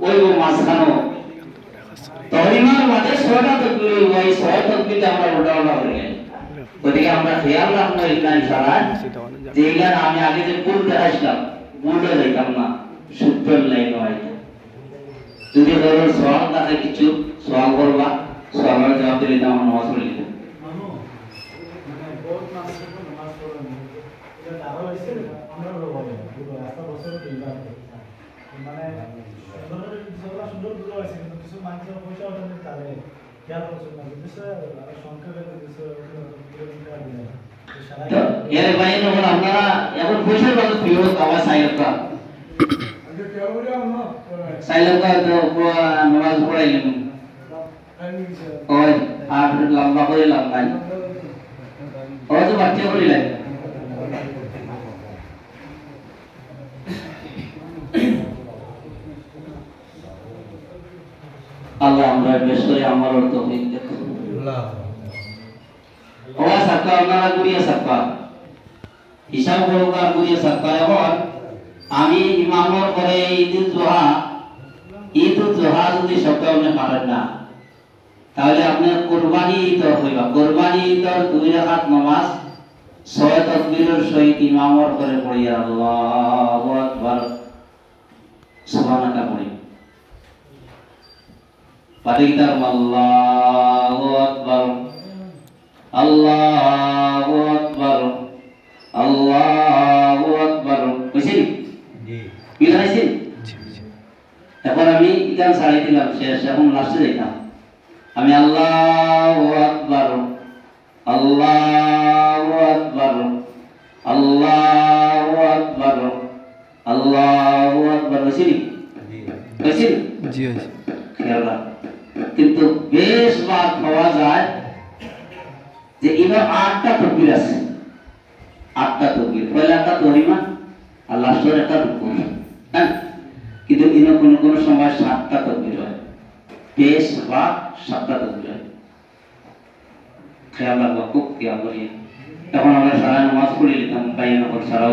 ওই মাঝখানো তহিমার মাঝে ছয়টা তকবীর ওই ছয় তকবীরতে আমরা উল্টা হয়ে গেল ওদিকে আমরা খেয়াল রাখবো এটা ইশারা যে এখানে আমি আগে যে ভুল দেখাইছিলাম ভুলটা যাইতাম না শুদ্ধ লাইন হয় যদি ধরো সওয়াল থাকে কিছু সওয়াল করবা সওয়ালের জবাব দিলে আমার নামাজ পড়ে নিতে এর বাইরে যখন আপনারা এখন পয়সার কথা প্রিয় আমার সাইলেন্টটা তো নামাজ পড়াইলেন ওই আর লম্বা করে লম্বাই ও তো বাচ্চা করিলেন আল্লাহ আমরা বেশরে আমার তৌফিক দেন আল্লাহ ওয়া সাক্কা আপনারা গুরিয়া সাক্কা হিসাব করবা গুরিয়া সাক্কা এখন আমি ইমামর করে ঈদুল জোহা যদি সপ্তাহে পারেন না তাহলে আপনি কুরবানি ঈদ হইবা কুরবানি ঈদের 2 রাকাত নামাজ 6 তাকবীরের সহিত ইমামর করে পড়িয়া আল্লাহু আকবার সুবহানাল্লাহ পড়ি পাঠিতার আল্লাহু আকবার আল্লাহু আকবার আল্লাহু আকবার বুঝছেন জি বুঝাইছেন এখন আমি ইকান সাড়ে দিলাম শেষ এখন লাস্টে যাইতাম আমি আল্লাহু আকবার আল্লাহু আকবার আল্লাহু আকবার আল্লাহু আকবার বুঝছেন জি বুঝছেন জি আছে খেয়াল রাখুন কিন্তু বেশ বার পাওয়া যায় যে ইমাম 8টা তাকবীর আছে 8টা তাকবীর পয়লা একটা তহরিমা আর লাস্টের একটা রুকু হ্যাঁ কিন্তু ইনো কোন সময় 7টা তাকবীর হয় বেশ বা 7টা তাকবীর হয় খেয়াল রাখবো খুব খেয়াল করি এখন আমরা সারা নামাজ পড়ে নিতাম তাই না সারা